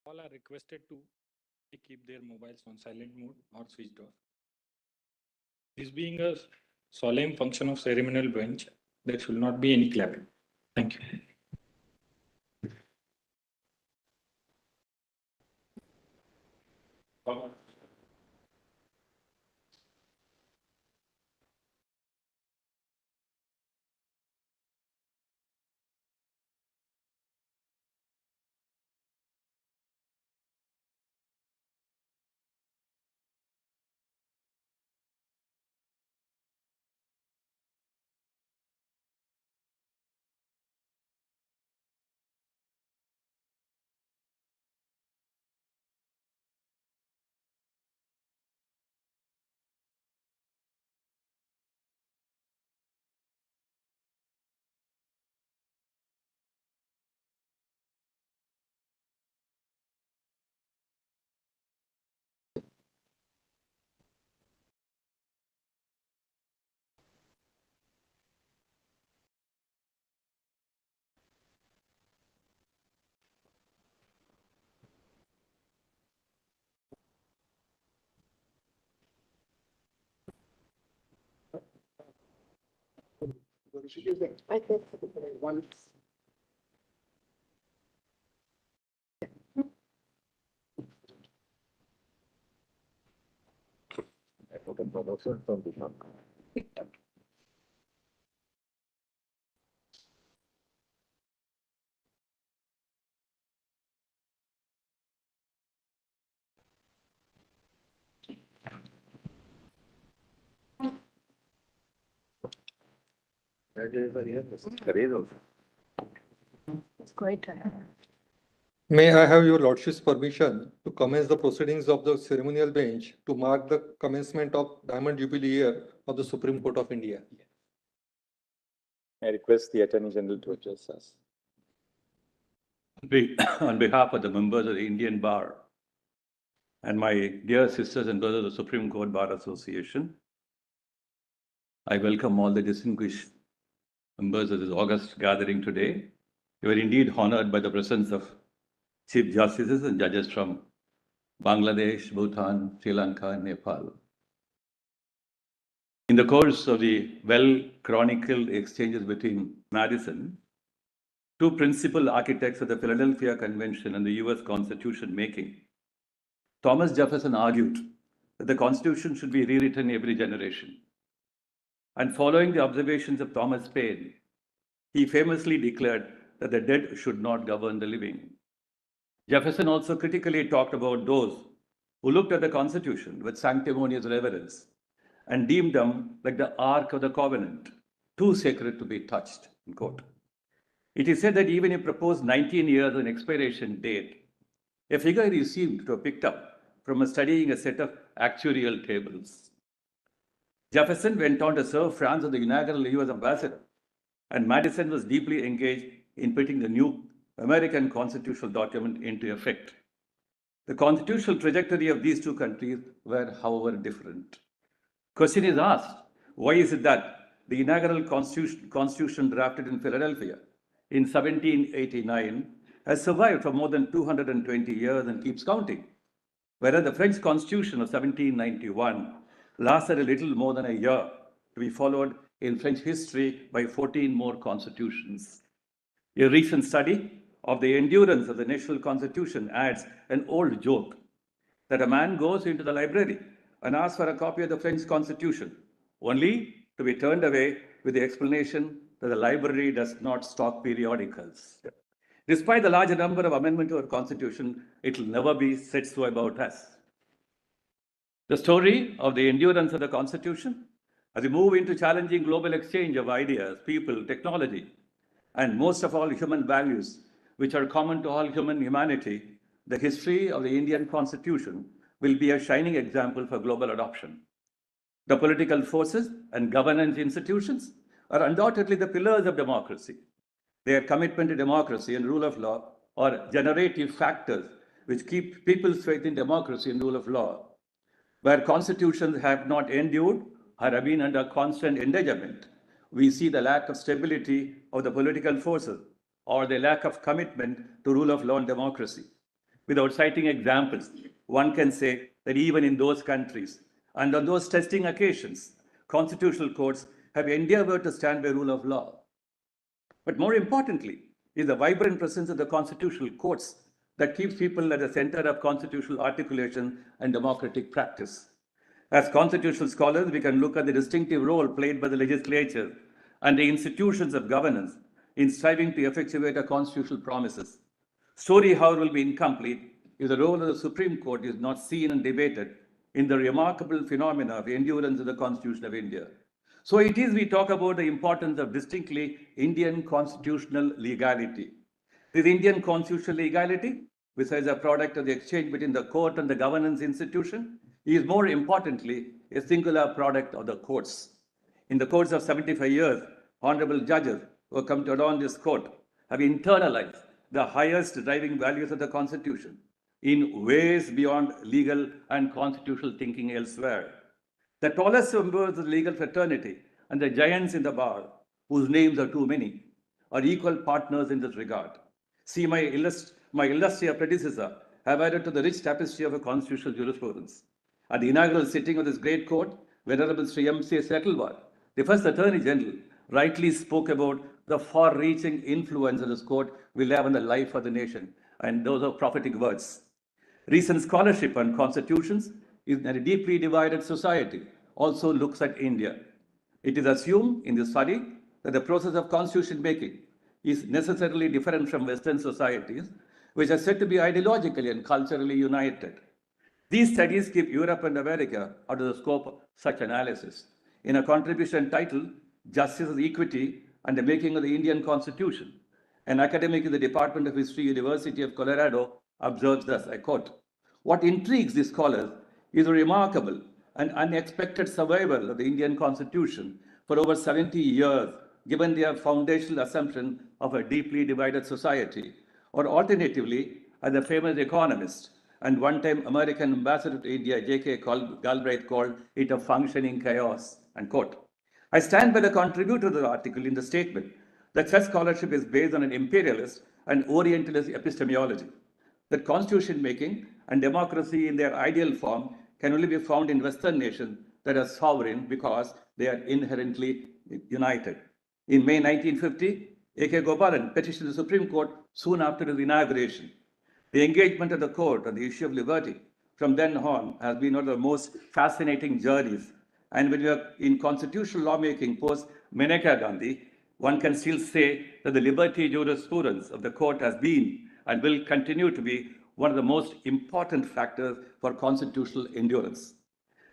All are requested to keep their mobiles on silent mode or switched off. This being a solemn function of ceremonial bench, there should not be any clapping. Thank you. I think once. It's great to have. May I have your Lordship's permission to commence the proceedings of the ceremonial bench to mark the commencement of Diamond Jubilee year of the Supreme Court of India? I request the Attorney General to address us. On behalf of the members of the Indian Bar and my dear sisters and brothers of the Supreme Court Bar Association, I welcome all the distinguished members of this august gathering today. You are indeed honored by the presence of Chief Justices and judges from Bangladesh, Bhutan, Sri Lanka, and Nepal. In the course of the well-chronicled exchanges between Madison, two principal architects of the Philadelphia Convention and the US Constitution making, Thomas Jefferson argued that the Constitution should be rewritten every generation. And following the observations of Thomas Paine, he famously declared that the dead should not govern the living. Jefferson also critically talked about those who looked at the Constitution with sanctimonious reverence and deemed them like the Ark of the Covenant, too sacred to be touched, in quote. It is said that even if proposed 19 years as an expiration date, a figure he seemed to have picked up from studying a set of actuarial tables. Jefferson went on to serve France as the inaugural US ambassador, and Madison was deeply engaged in putting the new American constitutional document into effect. The constitutional trajectory of these two countries were, however, different. Question is asked, why is it that the inaugural constitution drafted in Philadelphia in 1789 has survived for more than 220 years and keeps counting, whereas the French Constitution of 1791 lasted a little more than a year, to be followed in French history by 14 more constitutions. A recent study of the endurance of the national constitution adds an old joke that a man goes into the library and asks for a copy of the French Constitution, only to be turned away with the explanation that the library does not stock periodicals. Despite the larger number of amendments to our Constitution, it will never be said so about us. The story of the endurance of the Constitution, as we move into challenging global exchange of ideas, people, technology, and most of all human values, which are common to all humanity, the history of the Indian Constitution will be a shining example for global adoption. The political forces and governance institutions are undoubtedly the pillars of democracy. Their commitment to democracy and rule of law are generative factors which keep people's faith in democracy and rule of law. Where constitutions have not endured or have been under constant endangerment, we see the lack of stability of the political forces or the lack of commitment to rule of law and democracy. Without citing examples, one can say that even in those countries and on those testing occasions, constitutional courts have endeavored to stand by rule of law. But more importantly, is the vibrant presence of the constitutional courts that keeps people at the center of constitutional articulation and democratic practice. As constitutional scholars, we can look at the distinctive role played by the legislature and the institutions of governance in striving to effectuate our constitutional promises. Story, however, will be incomplete if the role of the Supreme Court is not seen and debated in the remarkable phenomena of endurance of the Constitution of India. So it is we talk about the importance of distinctly Indian constitutional legality. This Indian constitutional legality, besides a product of the exchange between the court and the governance institution, is more importantly a singular product of the courts. In the course of 75 years, honorable judges who have come to adorn this court have internalized the highest driving values of the Constitution in ways beyond legal and constitutional thinking elsewhere. The tallest members of the legal fraternity and the giants in the bar, whose names are too many, are equal partners in this regard. See, my illustrious predecessor have added to the rich tapestry of a constitutional jurisprudence. At the inaugural sitting of this great court, Venerable Sri M.C. Settleworth, the first Attorney General, rightly spoke about the far-reaching influence of this court will have on the life of the nation, and those are prophetic words. Recent scholarship on constitutions in a deeply divided society also looks at India. It is assumed in the study that the process of constitution making is necessarily different from Western societies, which are said to be ideologically and culturally united. These studies keep Europe and America out of the scope of such analysis. In a contribution titled Justice, Equity, and the Making of the Indian Constitution, an academic in the Department of History, University of Colorado, observes thus, I quote, "What intrigues these scholars is a remarkable and unexpected survival of the Indian Constitution for over 70 years, given their foundational assumption of a deeply divided society, or alternatively, as the famous economist and one-time American ambassador to India, J.K. Galbraith, called it a functioning chaos," unquote. I stand by the contributor to the article in the statement that such scholarship is based on an imperialist and orientalist epistemology, that constitution making and democracy in their ideal form can only be found in Western nations that are sovereign because they are inherently united. In May 1950, A.K. Gopalan petitioned the Supreme Court soon after his inauguration. The engagement of the court on the issue of liberty from then on has been one of the most fascinating journeys. And when we are in constitutional lawmaking post Maneka Gandhi, one can still say that the liberty jurisprudence of the court has been and will continue to be one of the most important factors for constitutional endurance.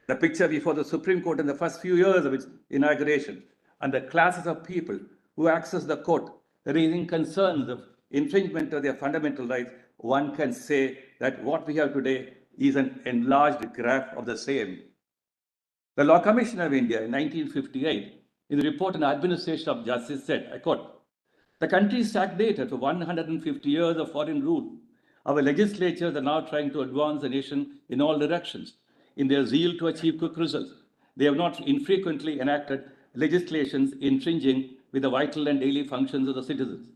The picture before the Supreme Court in the first few years of its inauguration and the classes of people who access the court raising concerns of infringement of their fundamental rights, one can say that what we have today is an enlarged graph of the same. The Law Commission of India in 1958, in the report on administration of justice, said, I quote, "The country stagnated for 150 years of foreign rule. Our legislatures are now trying to advance the nation in all directions. In their zeal to achieve quick results, they have not infrequently enacted legislations infringing with the vital and daily functions of the citizens.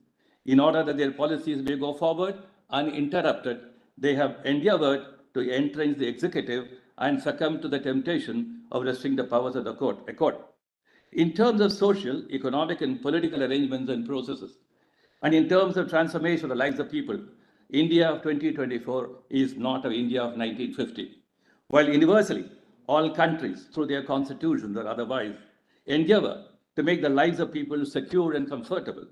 In order that their policies may go forward uninterrupted, they have endeavored to entrench the executive and succumb to the temptation of restricting the powers of the court." I quote, "In terms of social, economic, and political arrangements and processes, and in terms of transformation of the lives of people, India of 2024 is not of India of 1950. While universally, all countries, through their constitutions or otherwise, endeavor to make the lives of people secure and comfortable,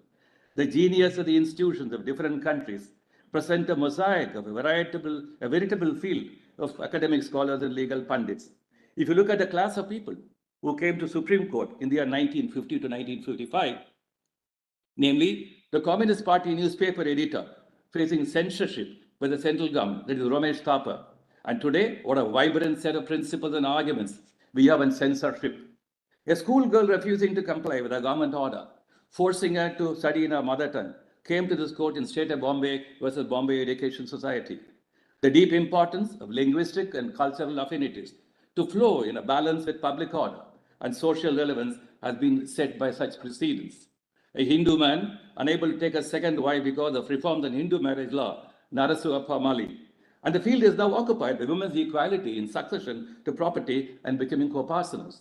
the genius of the institutions of different countries present a mosaic of a veritable field of academic scholars and legal pundits. If you look at the class of people who came to Supreme Court in the year 1950 to 1955, namely the Communist Party newspaper editor facing censorship by the central government, that is Ramesh Thapa. And today, what a vibrant set of principles and arguments we have on censorship. A schoolgirl refusing to comply with a government order, forcing her to study in her mother tongue, came to this court in State of Bombay versus Bombay Education Society. The deep importance of linguistic and cultural affinities to flow in a balance with public order and social relevance has been set by such precedents. A Hindu man, unable to take a second wife because of reforms in Hindu marriage law, Narasimha Mali, And the field is now occupied by women's equality in succession to property and becoming co-partners.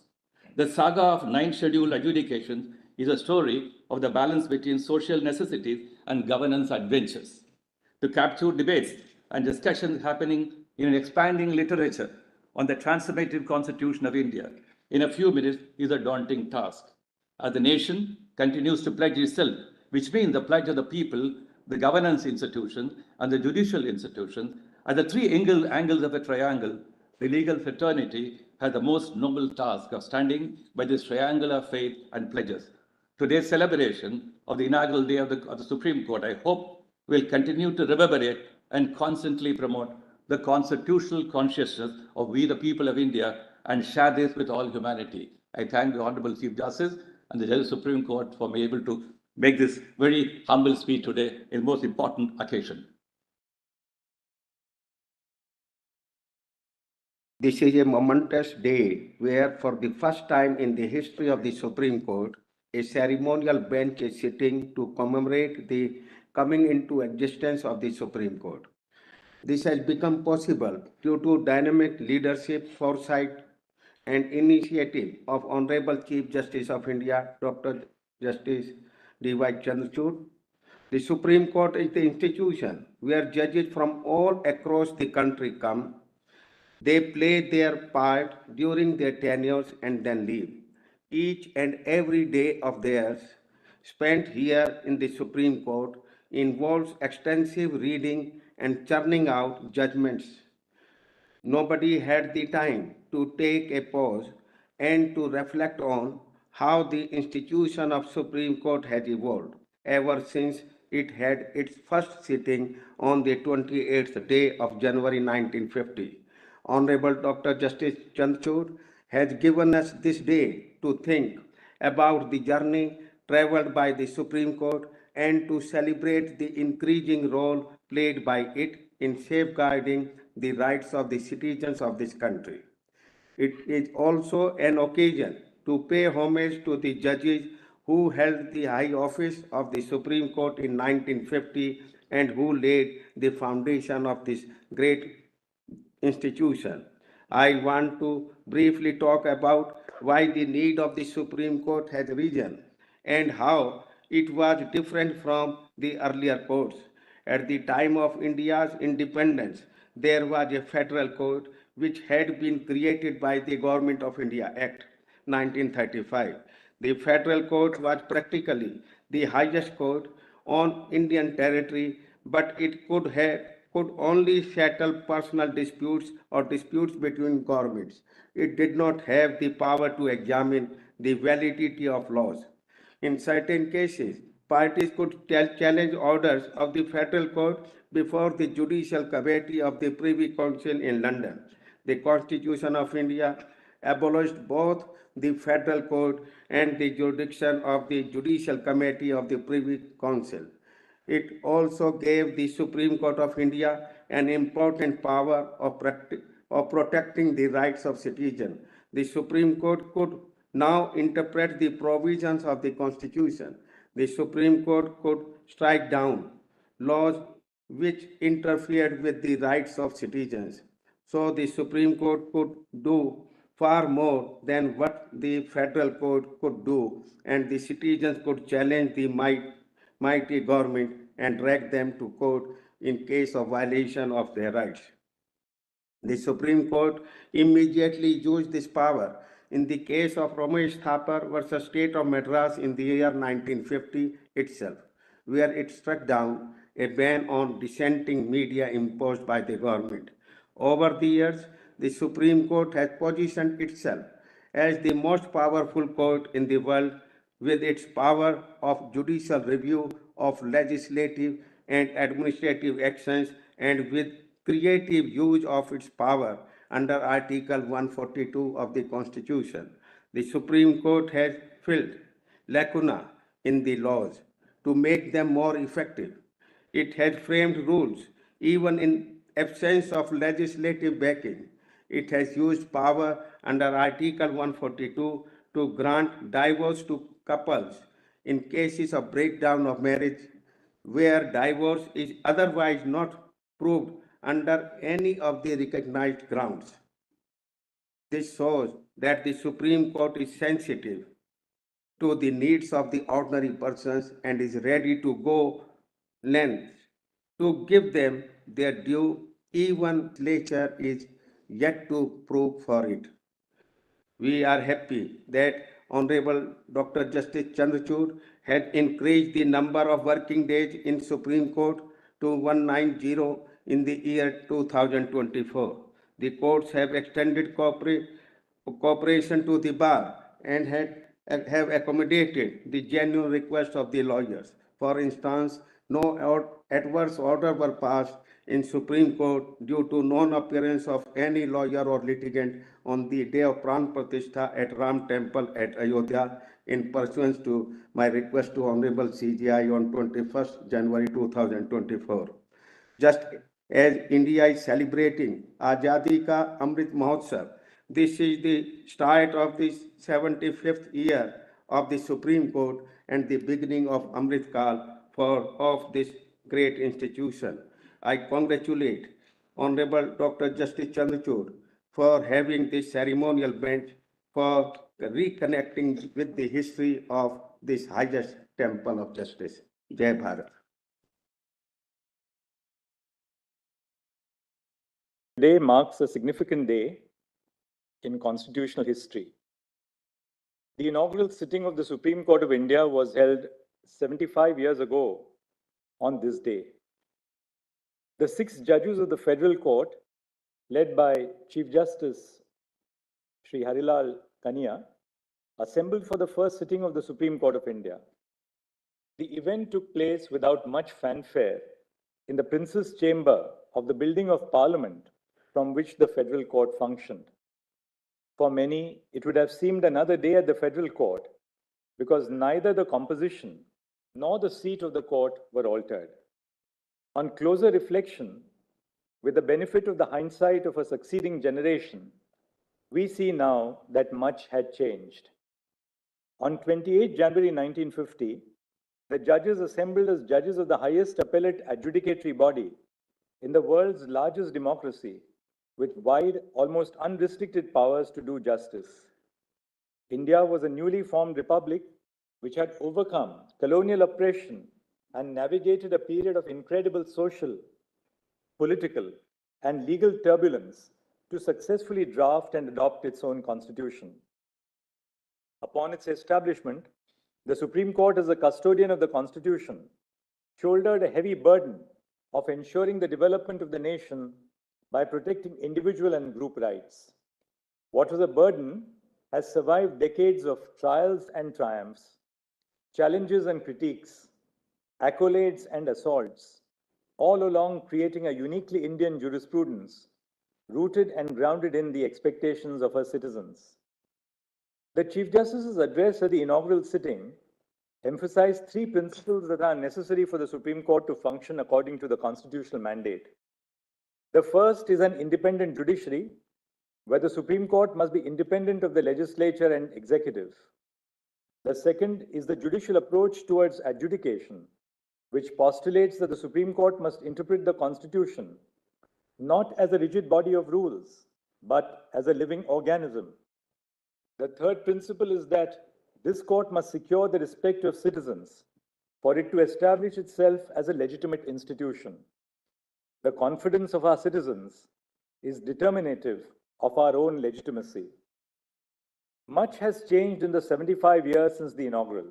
The saga of 9 scheduled adjudications is a story of the balance between social necessities and governance adventures. To capture debates and discussions happening in an expanding literature on the transformative constitution of India in a few minutes is a daunting task. As the nation continues to pledge itself, which means the pledge of the people, the governance institution, and the judicial institution, as the three angles of a triangle, the legal fraternity has the most noble task of standing by this triangle of faith and pledges. Today's celebration of the inaugural day of the Supreme Court, I hope, will continue to reverberate and constantly promote the constitutional consciousness of we the people of India and share this with all humanity. I thank the Honorable Chief Justice and the Judge Supreme Court for being able to make this very humble speech today in the most important occasion. This is a momentous day where, for the first time in the history of the Supreme Court, a ceremonial bench is sitting to commemorate the coming into existence of the Supreme Court. This has become possible due to dynamic leadership, foresight, and initiative of Honorable Chief Justice of India, Dr. Justice D.Y. Chandrachud. The Supreme Court is the institution where judges from all across the country come. They play their part during their tenures and then leave. Each and every day of theirs spent here in the Supreme Court involves extensive reading and churning out judgments. Nobody had the time to take a pause and to reflect on how the institution of Supreme Court has evolved ever since it had its first sitting on the 28th day of January 1950. Honorable Dr. Justice Chandrachud has given us this day to think about the journey traveled by the Supreme Court and to celebrate the increasing role played by it in safeguarding the rights of the citizens of this country. It is also an occasion to pay homage to the judges who held the high office of the Supreme Court in 1950 and who laid the foundation of this great institution. I want to briefly talk about why the need of the Supreme Court has risen and how it was different from the earlier courts. At the time of India's independence, there was a federal court which had been created by the Government of India Act 1935. The federal court was practically the highest court on Indian territory, but it could only settle personal disputes or disputes between governments. It did not have the power to examine the validity of laws. In certain cases, parties could challenge orders of the federal court before the Judicial Committee of the Privy Council in London. The Constitution of India abolished both the federal court and the jurisdiction of the Judicial Committee of the Privy Council. It also gave the Supreme Court of India an important power of protecting the rights of citizens. The Supreme Court could now interpret the provisions of the Constitution. The Supreme Court could strike down laws which interfered with the rights of citizens. So the Supreme Court could do far more than what the federal court could do, and the citizens could challenge the mighty government and drag them to court in case of violation of their rights. The Supreme Court immediately used this power in the case of Ramesh Thapar versus State of Madras in the year 1950 itself, where it struck down a ban on dissenting media imposed by the government. Over the years, the Supreme Court has positioned itself as the most powerful court in the world with its power of judicial review of legislative and administrative actions and with creative use of its power under Article 142 of the Constitution. The Supreme Court has filled lacuna in the laws to make them more effective. It has framed rules even in absence of legislative backing. It has used power under Article 142 to grant divorce to couples in cases of breakdown of marriage where divorce is otherwise not proved under any of the recognized grounds. This shows that the Supreme Court is sensitive to the needs of the ordinary persons and is ready to go lengths to give them their due, even legislature is yet to prove for it. We are happy that Honorable Dr. Justice Chandrachud had increased the number of working days in Supreme Court to 190 in the year 2024. The courts have extended cooperation to the bar and have accommodated the genuine requests of the lawyers. For instance, no adverse order were passed in Supreme Court due to non-appearance of any lawyer or litigant on the day of Pran Pratishtha at Ram Temple at Ayodhya in pursuance to my request to Honorable CJI on 21st January 2024. Just as India is celebrating Azadi Ka Amrit Mahotsav, this is the start of the 75th year of the Supreme Court and the beginning of Amrit Kal of this great institution. I congratulate Honorable Dr. Justice Chandrachud for having this ceremonial bench for reconnecting with the history of this highest temple of justice. Jai Bharat. Today marks a significant day in constitutional history. The inaugural sitting of the Supreme Court of India was held 75 years ago on this day. The 6 judges of the Federal Court, led by Chief Justice Shri Harilal Kania, assembled for the first sitting of the Supreme Court of India. The event took place without much fanfare in the Prince's Chamber of the Building of Parliament from which the Federal Court functioned. For many, it would have seemed another day at the Federal Court because neither the composition nor the seat of the court were altered. On closer reflection, with the benefit of the hindsight of a succeeding generation, we see now that much had changed. On 28 January 1950, the judges assembled as judges of the highest appellate adjudicatory body in the world's largest democracy, with wide, almost unrestricted powers to do justice. India was a newly formed republic which had overcome colonial oppression and navigated a period of incredible social, political, and legal turbulence to successfully draft and adopt its own constitution. Upon its establishment, the Supreme Court, as a custodian of the Constitution, shouldered a heavy burden of ensuring the development of the nation by protecting individual and group rights. What was a burden has survived decades of trials and triumphs, challenges and critiques, accolades and assaults, all along creating a uniquely Indian jurisprudence rooted and grounded in the expectations of her citizens. The Chief Justice's address at the inaugural sitting emphasized 3 principles that are necessary for the Supreme Court to function according to the constitutional mandate. The first is an independent judiciary, where the Supreme Court must be independent of the legislature and executive. The second is the judicial approach towards adjudication, which postulates that the Supreme Court must interpret the Constitution not as a rigid body of rules, but as a living organism. The third principle is that this court must secure the respect of citizens for it to establish itself as a legitimate institution. The confidence of our citizens is determinative of our own legitimacy. Much has changed in the 75 years since the inaugural.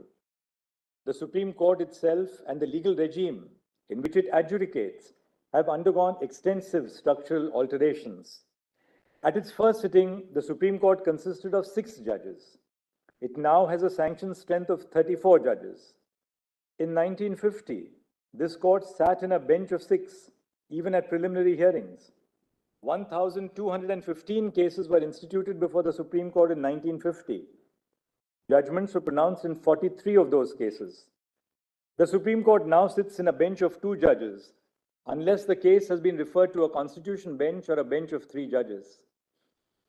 The Supreme Court itself and the legal regime in which it adjudicates have undergone extensive structural alterations. At its first sitting, the Supreme Court consisted of 6 judges. It now has a sanctioned strength of 34 judges. In 1950, this court sat in a bench of 6, even at preliminary hearings. 1,215 cases were instituted before the Supreme Court in 1950. Judgments were pronounced in 43 of those cases. The Supreme Court now sits in a bench of 2 judges, unless the case has been referred to a constitution bench or a bench of 3 judges.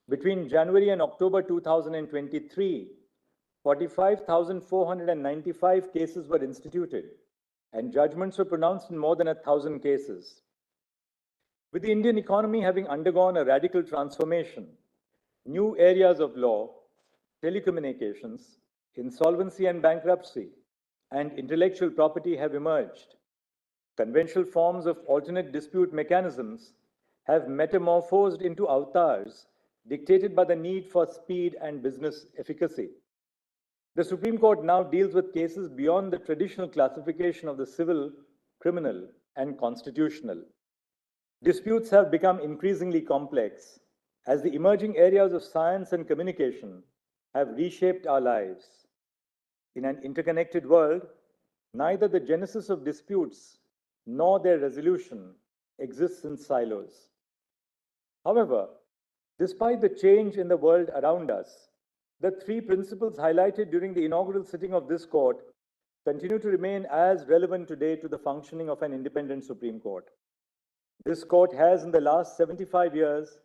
Between January and October 2023, 45,495 cases were instituted, and judgments were pronounced in more than 1,000 cases. With the Indian economy having undergone a radical transformation, new areas of law, telecommunications, insolvency and bankruptcy, and intellectual property have emerged. Conventional forms of alternate dispute mechanisms have metamorphosed into avatars dictated by the need for speed and business efficacy. The Supreme Court now deals with cases beyond the traditional classification of the civil, criminal, and constitutional. Disputes have become increasingly complex as the emerging areas of science and communication have reshaped our lives. In an interconnected world, neither the genesis of disputes nor their resolution exists in silos. However, despite the change in the world around us, the three principles highlighted during the inaugural sitting of this court continue to remain as relevant today to the functioning of an independent Supreme Court. This court has, in the last 75 years,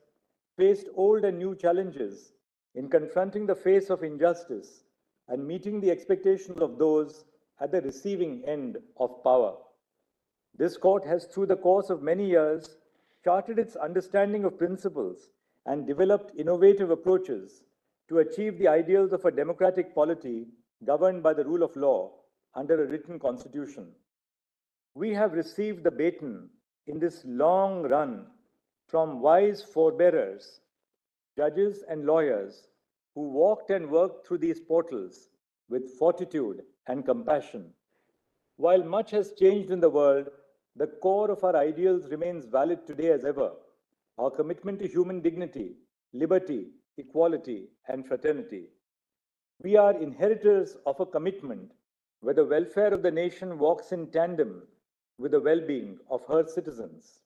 faced old and new challenges in confronting the face of injustice and meeting the expectations of those at the receiving end of power. This court has, through the course of many years, charted its understanding of principles and developed innovative approaches to achieve the ideals of a democratic polity governed by the rule of law under a written constitution. We have received the baton in this long run from wise forebearers, judges and lawyers who walked and worked through these portals with fortitude and compassion. While much has changed in the world, the core of our ideals remains valid today as ever: our commitment to human dignity, liberty, equality, and fraternity. We are inheritors of a commitment where the welfare of the nation walks in tandem with the well-being of her citizens.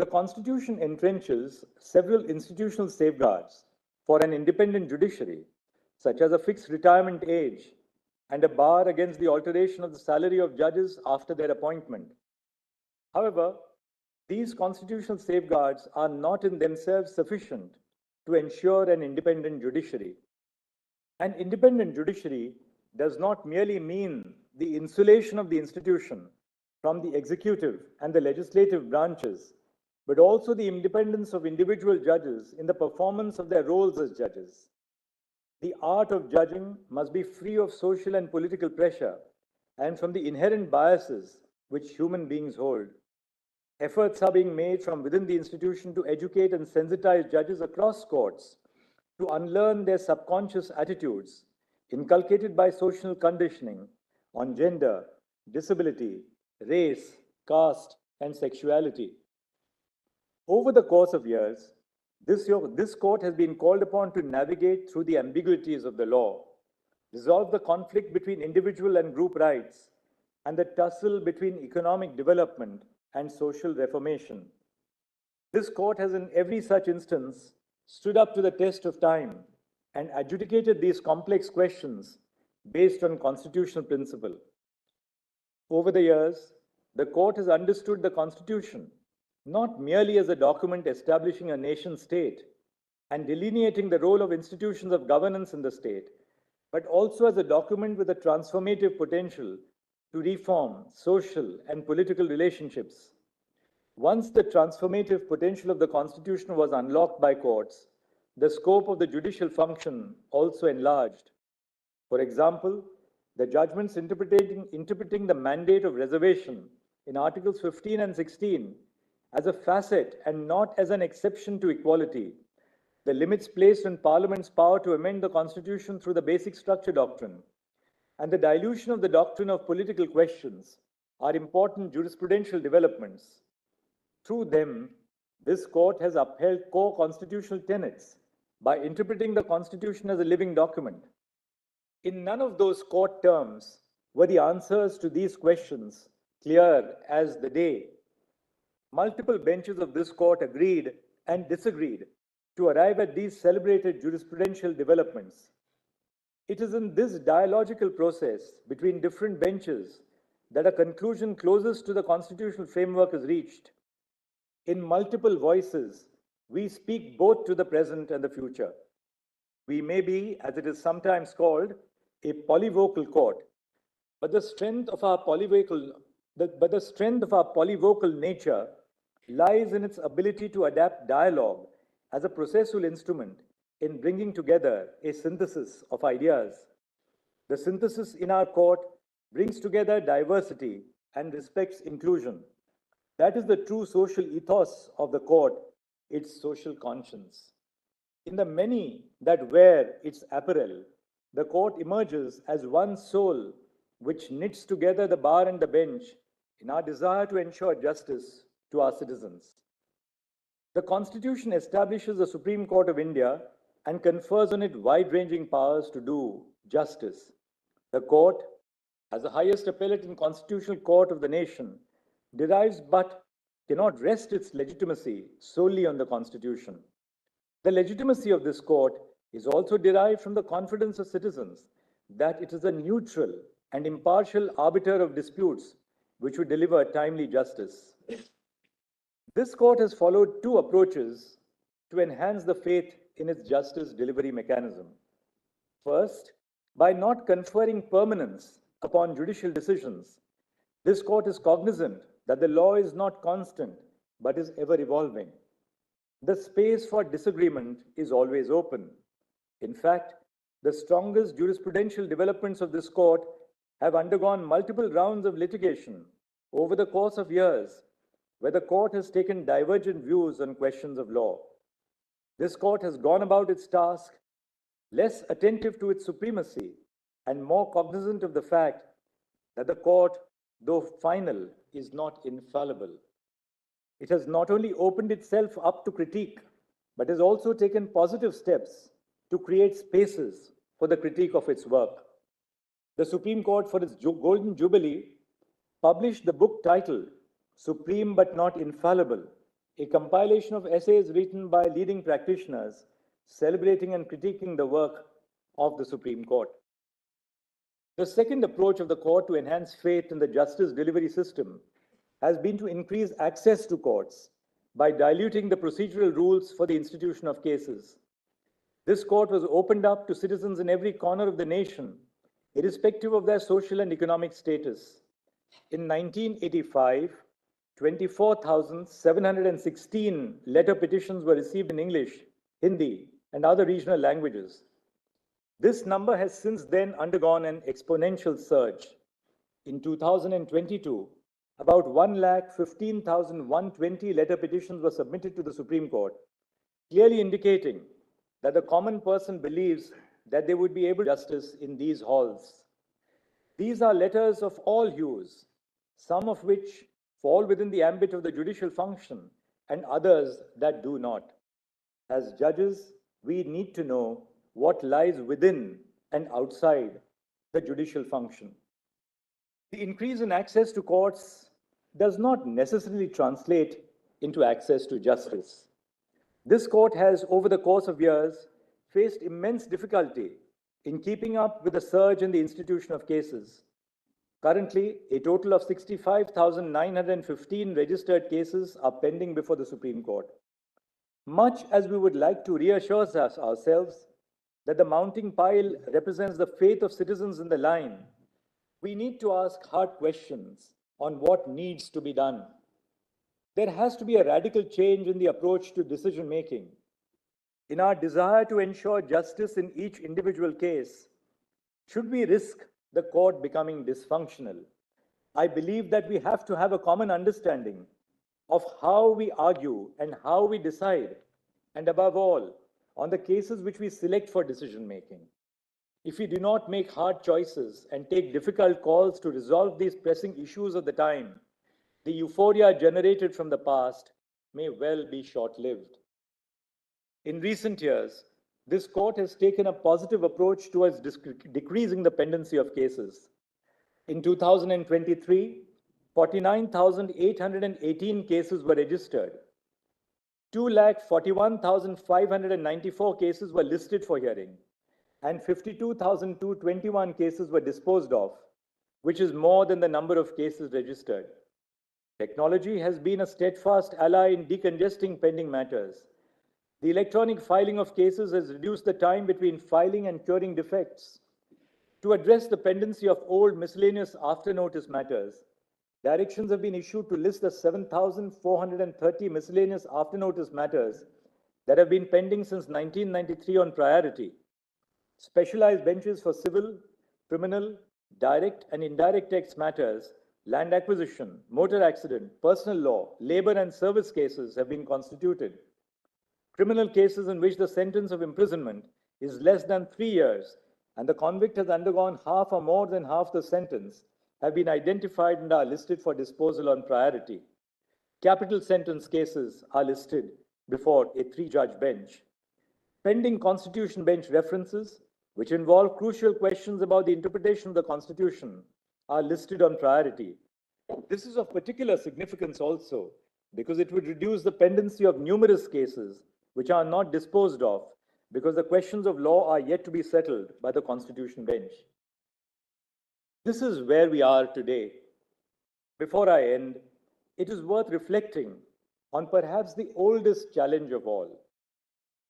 The Constitution entrenches several institutional safeguards for an independent judiciary, such as a fixed retirement age and a bar against the alteration of the salary of judges after their appointment. However, these constitutional safeguards are not in themselves sufficient to ensure an independent judiciary. An independent judiciary does not merely mean the insulation of the institution from the executive and the legislative branches, but also the independence of individual judges in the performance of their roles as judges. The art of judging must be free of social and political pressure and from the inherent biases which human beings hold. Efforts are being made from within the institution to educate and sensitize judges across courts to unlearn their subconscious attitudes inculcated by social conditioning on gender, disability, race, caste, and sexuality. Over the course of years, this court has been called upon to navigate through the ambiguities of the law, resolve the conflict between individual and group rights, and the tussle between economic development and social reformation. This court has in every such instance stood up to the test of time and adjudicated these complex questions based on constitutional principle. Over the years, the court has understood the Constitution not merely as a document establishing a nation state and delineating the role of institutions of governance in the state, but also as a document with a transformative potential to reform social and political relationships. Once the transformative potential of the Constitution was unlocked by courts, the scope of the judicial function also enlarged. For example, the judgments interpreting the mandate of reservation in Articles 15 and 16 as a facet and not as an exception to equality, the limits placed on Parliament's power to amend the Constitution through the basic structure doctrine, and the dilution of the doctrine of political questions are important jurisprudential developments. Through them, this court has upheld core constitutional tenets by interpreting the Constitution as a living document. In none of those court terms were the answers to these questions clear as the day. Multiple benches of this court agreed and disagreed to arrive at these celebrated jurisprudential developments. It is in this dialogical process between different benches that a conclusion closest to the constitutional framework is reached. In multiple voices, we speak both to the present and the future. We may be, as it is sometimes called, a polyvocal court, but the strength of our polyvocal nature lies in its ability to adapt dialogue as a processual instrument in bringing together a synthesis of ideas. The synthesis in our court brings together diversity and respects inclusion. That is the true social ethos of the court, its social conscience. In the many that wear its apparel, the court emerges as one soul which knits together the bar and the bench in our desire to ensure justice to our citizens. The Constitution establishes the Supreme Court of India and confers on it wide-ranging powers to do justice. The court, as the highest appellate and constitutional court of the nation, derives but cannot rest its legitimacy solely on the Constitution. The legitimacy of this court is also derived from the confidence of citizens that it is a neutral and impartial arbiter of disputes which would deliver timely justice. This court has followed two approaches to enhance the faith in its justice delivery mechanism. First, by not conferring permanence upon judicial decisions, this court is cognizant that the law is not constant but is ever evolving. The space for disagreement is always open. In fact, the strongest jurisprudential developments of this court have undergone multiple rounds of litigation over the course of years, where the court has taken divergent views on questions of law. This court has gone about its task less attentive to its supremacy and more cognizant of the fact that the court, though final, is not infallible. It has not only opened itself up to critique, but has also taken positive steps to create spaces for the critique of its work. The Supreme Court, for its Golden Jubilee, published the book titled Supreme but Not Infallible, a compilation of essays written by leading practitioners celebrating and critiquing the work of the Supreme Court. The second approach of the court to enhance faith in the justice delivery system has been to increase access to courts by diluting the procedural rules for the institution of cases. This court was opened up to citizens in every corner of the nation, irrespective of their social and economic status. In 1985, 24,716 letter petitions were received in English, Hindi, and other regional languages. This number has since then undergone an exponential surge. In 2022, about 1,15,120 letter petitions were submitted to the Supreme Court, clearly indicating that the common person believes that they would be able to justice in these halls. These are letters of all hues, some of which fall within the ambit of the judicial function and others that do not. As judges, we need to know what lies within and outside the judicial function. The increase in access to courts does not necessarily translate into access to justice. This court has, over the course of years, faced immense difficulty in keeping up with the surge in the institution of cases. Currently, a total of 65,915 registered cases are pending before the Supreme Court. Much as we would like to reassure ourselves that the mounting pile represents the faith of citizens in the line, we need to ask hard questions on what needs to be done. There has to be a radical change in the approach to decision making. In our desire to ensure justice in each individual case, should we risk the court becoming dysfunctional? I believe that we have to have a common understanding of how we argue and how we decide, and above all, on the cases which we select for decision making. If we do not make hard choices and take difficult calls to resolve these pressing issues of the time, the euphoria generated from the past may well be short-lived. In recent years, this court has taken a positive approach towards decreasing the pendency of cases. In 2023, 49,818 cases were registered. 2,41,594 cases were listed for hearing, and 52,221 cases were disposed of, which is more than the number of cases registered. Technology has been a steadfast ally in decongesting pending matters. The electronic filing of cases has reduced the time between filing and curing defects. To address the pendency of old miscellaneous after notice matters, Directions have been issued to list the 7,430 miscellaneous after notice matters that have been pending since 1993 on priority. Specialized benches for civil, criminal, direct and indirect tax matters, land acquisition, motor accident, personal law, labor and service cases have been constituted. Criminal cases in which the sentence of imprisonment is less than 3 years and the convict has undergone half or more than half the sentence have been identified and are listed for disposal on priority. Capital sentence cases are listed before a 3-judge bench. Pending Constitution bench references, which involve crucial questions about the interpretation of the Constitution, are listed on priority. This is of particular significance also because it would reduce the pendency of numerous cases which are not disposed of because the questions of law are yet to be settled by the Constitution bench. This is where we are today. Before I end, it is worth reflecting on perhaps the oldest challenge of all.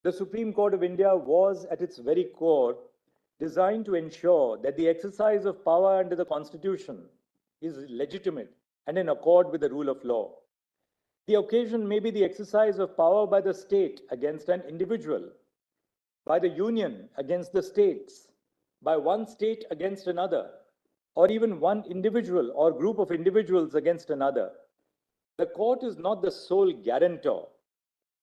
The Supreme Court of India was, at its very core, designed to ensure that the exercise of power under the Constitution is legitimate and in accord with the rule of law. The occasion may be the exercise of power by the state against an individual, by the union against the states, by one state against another, or even one individual or group of individuals against another. The court is not the sole guarantor,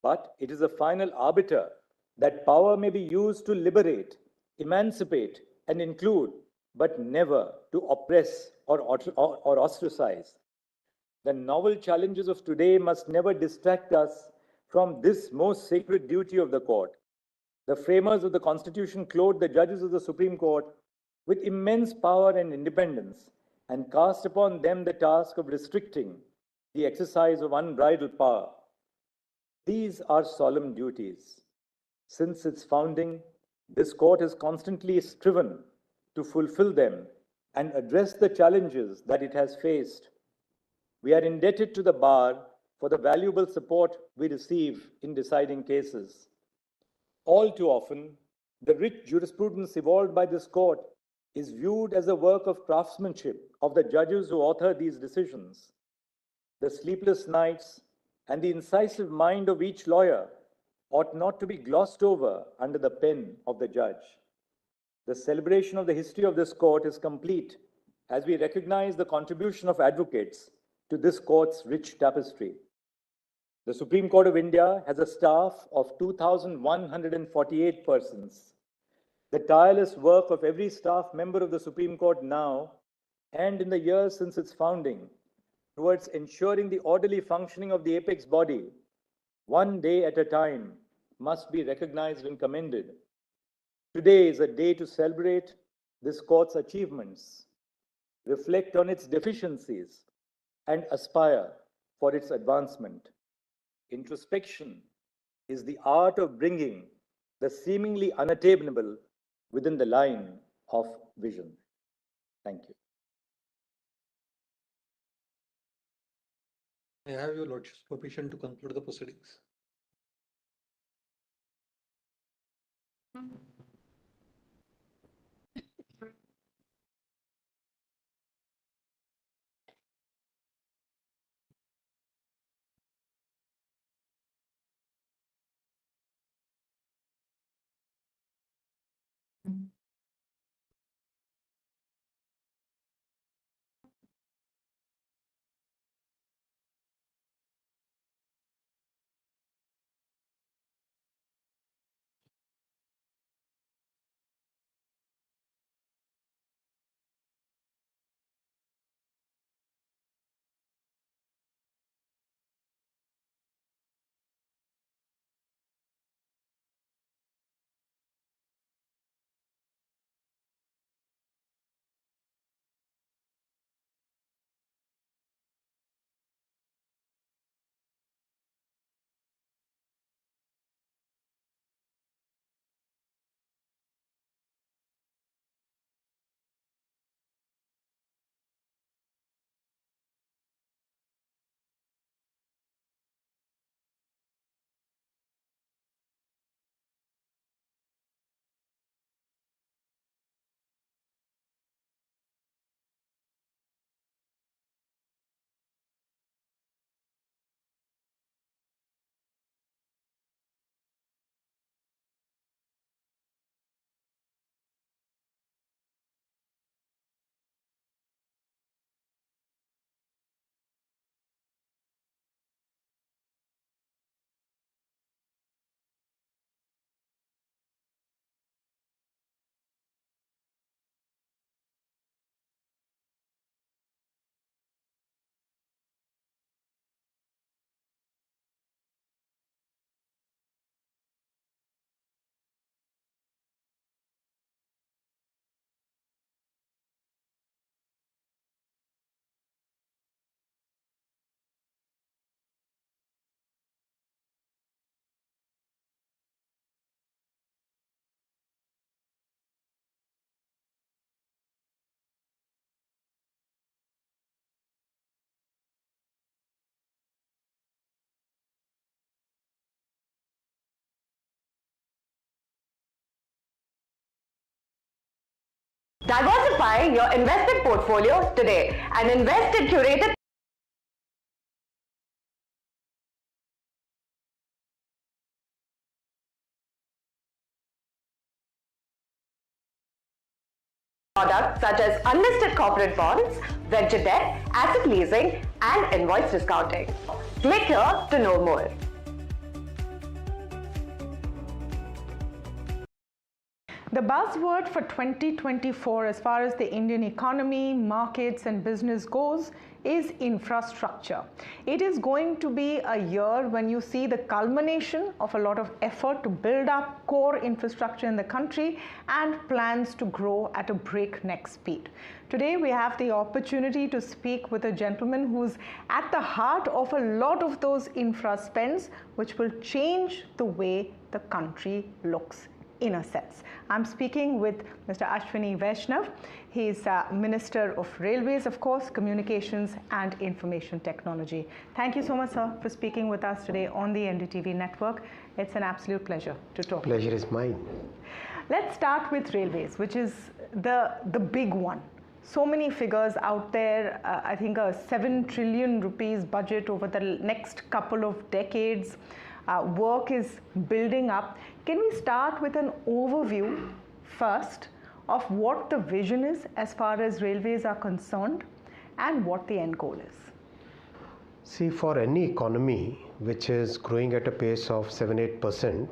but it is a final arbiter that power may be used to liberate, emancipate, and include, but never to oppress or ostracize. The novel challenges of today must never distract us from this most sacred duty of the court. The framers of the Constitution clothed the judges of the Supreme Court with immense power and independence and cast upon them the task of restricting the exercise of unbridled power. These are solemn duties. Since its founding, this court has constantly striven to fulfill them and address the challenges that it has faced. We are indebted to the bar for the valuable support we receive in deciding cases. All too often, the rich jurisprudence evolved by this court is viewed as a work of craftsmanship of the judges who author these decisions. The sleepless nights and the incisive mind of each lawyer ought not to be glossed over under the pen of the judge. The celebration of the history of this court is complete as we recognize the contribution of advocates to this court's rich tapestry. The Supreme Court of India has a staff of 2,148 persons. The tireless work of every staff member of the Supreme Court now and in the years since its founding towards ensuring the orderly functioning of the apex body, one day at a time, must be recognized and commended. Today is a day to celebrate this court's achievements, reflect on its deficiencies, and aspire for its advancement. Introspection is the art of bringing the seemingly unattainable within the line of vision. Thank you. May I have your lordship's permission to conclude the proceedings? Diversify your investment portfolio today and invest in curated products such as unlisted corporate bonds, venture debt, asset leasing, and invoice discounting. Click here to know more. The buzzword for 2024 as far as the Indian economy, markets and business goes is infrastructure. It is going to be a year when you see the culmination of a lot of effort to build up core infrastructure in the country and plans to grow at a breakneck speed. Today we have the opportunity to speak with a gentleman who's at the heart of a lot of those infra spends which will change the way the country looks. In a sense. I'm speaking with Mr. Ashwini Vaishnav. He's Minister of Railways, of course, Communications and Information Technology. Thank you so much, sir, for speaking with us today on the NDTV network. It's an absolute pleasure to talk. Pleasure is mine. Let's start with railways, which is the big one. So many figures out there. I think a 7 trillion rupees budget over the next couple of decades. Work is building up. Can we start with an overview first of what the vision is as far as railways are concerned and what the end goal is? See, for any economy which is growing at a pace of 7-8%,